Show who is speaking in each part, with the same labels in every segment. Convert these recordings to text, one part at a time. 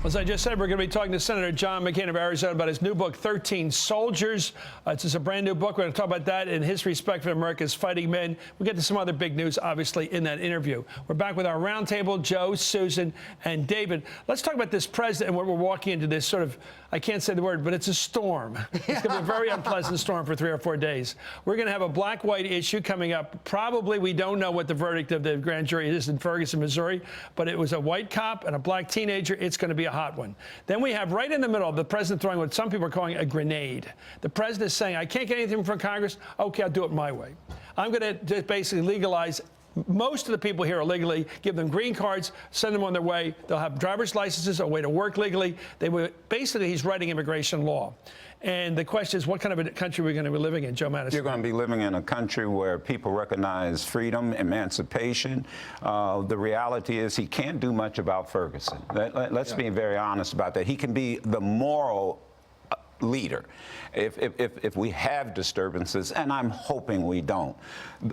Speaker 1: As I just said, we're going to be talking to Senator John McCain of Arizona about his new book, 13 Soldiers. It's just a brand new book. We're going to talk about that and his respect for America's fighting men. We'll get to some other big news, obviously, in that interview. We're back with our roundtable, Joe, Susan, and David. Let's talk about this president and what we're walking into, this sort of, I can't say the word, but it's a storm. It's going to be a very unpleasant storm for 3 or 4 days. We're going to have a black-white issue coming up. Probably we don't know what the verdict of the grand jury is in Ferguson, Missouri, but it was a white cop and a black teenager. It's going to be a hot one. Then we have right in the middle the president throwing what some people are calling a grenade. The president is saying, I can't get anything from Congress. OK, I'll do it my way. I'm going to basically legalize. Most of the people here illegally, give them green cards, send them on their way. They'll have driver's licenses, a way to work legally. Basically, he's writing immigration law. And the question is, what kind of a country are we going to be living in, Joe Madison?
Speaker 2: You're going to be living in a country where people recognize freedom, emancipation. The reality is he can't do much about Ferguson. Let's be very honest about that. He can be the moral leader if we have disturbances, and I'm hoping we don't.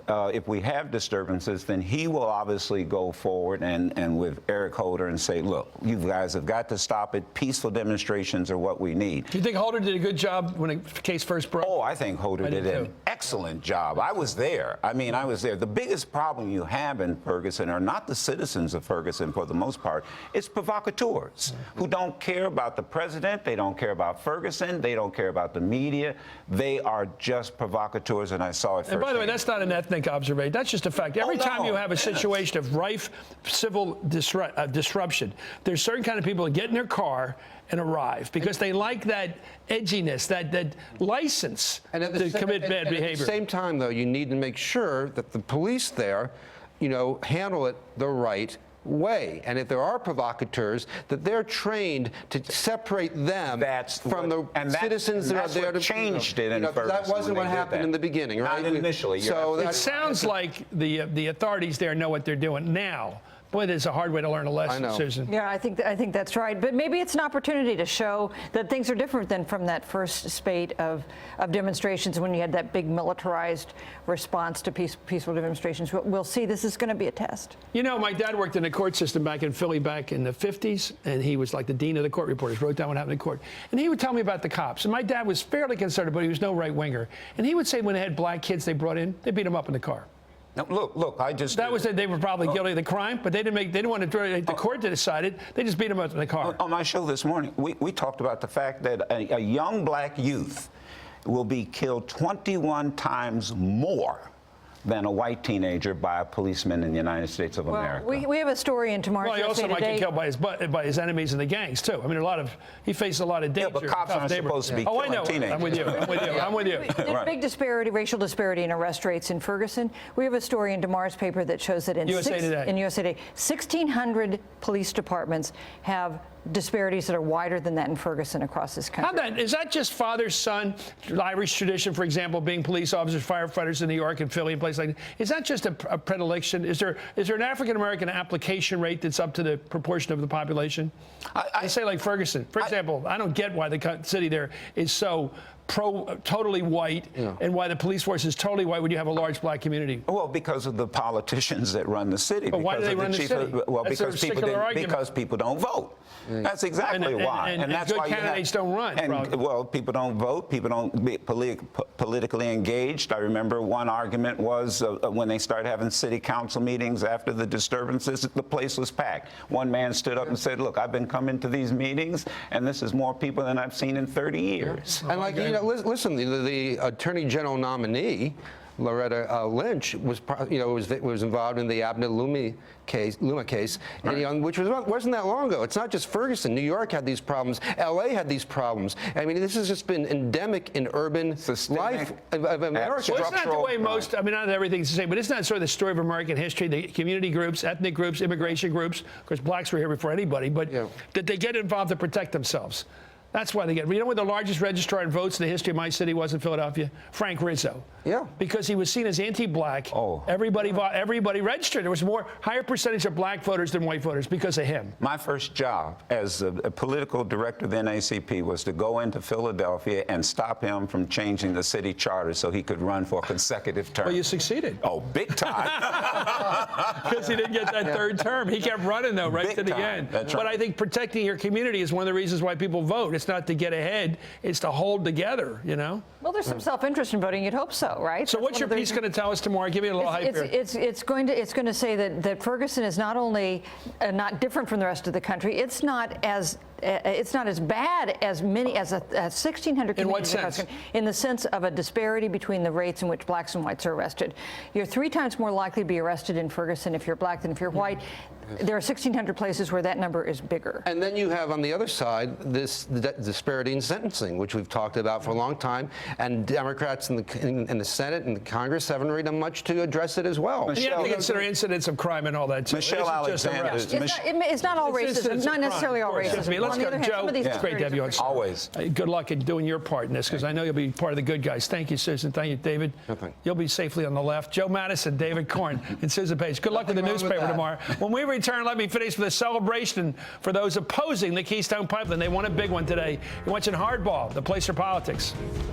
Speaker 2: If we have disturbances, then he will obviously go forward and with Eric Holder and say, look, you guys have got to stop it. Peaceful demonstrations are what we need.
Speaker 1: Do you think Holder did a good job when the case first broke?
Speaker 2: Oh, I think Holder did an excellent job. I was there. I mean, I was there. The biggest problem you have in Ferguson are not the citizens of Ferguson for the most part. It's provocateurs who don't care about the president. They don't care about Ferguson. They don't care about the media. They are just provocateurs, and I saw it firsthand.
Speaker 1: And by the way, that's not an ethnic observation. That's just a fact. Every time you have a situation of rife civil disruption, there's certain kind of people that get in their car and arrive because they like that edginess, that license to commit bad behavior.
Speaker 3: At the same time, though, you need to make sure that the police there, handle it the right way, and if there are provocateurs, that they're trained to separate them from the citizens that are there to
Speaker 2: changed it in Ferguson.
Speaker 3: That wasn't what happened in the beginning, right?
Speaker 2: Not initially.
Speaker 3: So
Speaker 1: it sounds like the authorities there know what they're doing now. Boy, that's a hard way to learn a lesson, Susan.
Speaker 4: Yeah, I think that's right. But maybe it's an opportunity to show that things are different than from that first spate of demonstrations when you had that big militarized response to peaceful demonstrations. We'll see. This is going to be a test.
Speaker 1: You know, my dad worked in the court system back in Philly back in the 50s, and he was like the dean of the court reporters, wrote down what happened in court. And he would tell me about the cops. And my dad was fairly conservative, but he was no right-winger. And he would say when they had black kids they brought in, they beat them up in the car.
Speaker 2: Now, look, I just...
Speaker 1: That was it. They were probably guilty of the crime, but they didn't want to the court to decide it. They just beat them up in the car.
Speaker 2: On my show this morning, we talked about the fact that a young black youth will be killed 21 times more than a white teenager by a policeman in the United States of America.
Speaker 4: We have a story in tomorrow's
Speaker 1: USA Today. Well, he also might get killed by his enemies and the gangs, too. I mean, he faced a lot of danger.
Speaker 2: Yeah, but cops aren't supposed to be killing teenagers.
Speaker 4: I'm with you. I'm with you. There's big disparity, racial disparity in arrest rates in Ferguson. We have a story in tomorrow's paper that shows that in USA Today, 1,600 police departments have disparities that are wider than that in Ferguson across this country.
Speaker 1: Is that just father, son, Irish tradition, for example, being police officers, firefighters in New York and Philly and places like that? Is that just a predilection? Is there an African-American application rate that's up to the proportion of the population? I say like Ferguson. For example, I don't get why the city there is so totally white, and why the police force is totally white when you have a large black community.
Speaker 2: Well, because of the politicians that run the city.
Speaker 1: But why do they run the city?
Speaker 2: Well, because people don't vote. That's exactly why.
Speaker 1: And that's why candidates don't run.
Speaker 2: Well, people don't vote. People don't be politically engaged. I remember one argument was when they started having city council meetings after the disturbances, the place was packed. One man stood up and said, "Look, I've been coming to these meetings, and this is more people than I've seen in 30 years."
Speaker 3: And listen, the Attorney General nominee, Loretta Lynch, was involved in the Abner Luma case, and, which wasn't that long ago. It's not just Ferguson. New York had these problems. L.A. had these problems. I mean, this has just been endemic in urban life of America.
Speaker 1: Well, isn't that the way most, I mean, not everything's the same, but isn't that sort of the story of American history, the community groups, ethnic groups, immigration groups? Of course, blacks were here before anybody, but that they get involved to protect themselves. That's why they get. You know what the largest registrar in votes in the history of my city was in Philadelphia? Frank Rizzo.
Speaker 3: Yeah.
Speaker 1: Because he was seen as anti-black.
Speaker 2: Oh.
Speaker 1: Everybody registered. There was higher percentage of black voters than white voters because of him.
Speaker 2: My first job as a political director of the NAACP was to go into Philadelphia and stop him from changing the city charter so he could run for a consecutive term.
Speaker 1: Well, you succeeded.
Speaker 2: Oh, big time.
Speaker 1: Because he didn't get that third term. He kept running, though, right
Speaker 2: Big
Speaker 1: to the
Speaker 2: time.
Speaker 1: end.
Speaker 2: That's
Speaker 1: But
Speaker 2: right.
Speaker 1: I think protecting your community is one of the reasons why people vote. It's not to get ahead. It's to hold together, you know?
Speaker 4: Well, there's some self-interest in voting. You'd hope so, right?
Speaker 1: So what's your piece going to tell us tomorrow? Give me a little hype here.
Speaker 4: It's going to say that Ferguson is not only not different from the rest of the country. It's not as bad as 1,600 communities.
Speaker 1: In what sense?
Speaker 4: In the sense of a disparity between the rates in which blacks and whites are arrested. You're 3 times more likely to be arrested in Ferguson if you're black than if you're white. There are 1,600 places where that number is bigger.
Speaker 3: And then you have on the other side the disparity in sentencing, which we've talked about for a long time, and Democrats in the Senate and the Congress haven't really done much to address it as well.
Speaker 1: And you have to consider incidents of crime and all that, too.
Speaker 2: Michelle Alexander.
Speaker 4: It's not all racism, not necessarily all racism.
Speaker 1: Let's go, Joe. It's great to have you on.
Speaker 2: Always.
Speaker 1: Good luck in doing your part in this, because I know you'll be part of the good guys. Thank you, Susan. Thank you, David.
Speaker 3: Nothing.
Speaker 1: You'll be safely on the left. Joe Madison, David Korn, and Susan Page. Good luck with the newspaper tomorrow. When we return, let me finish with a celebration for those opposing the Keystone Pipeline. They won a big one today. You're watching Hardball, the place for politics.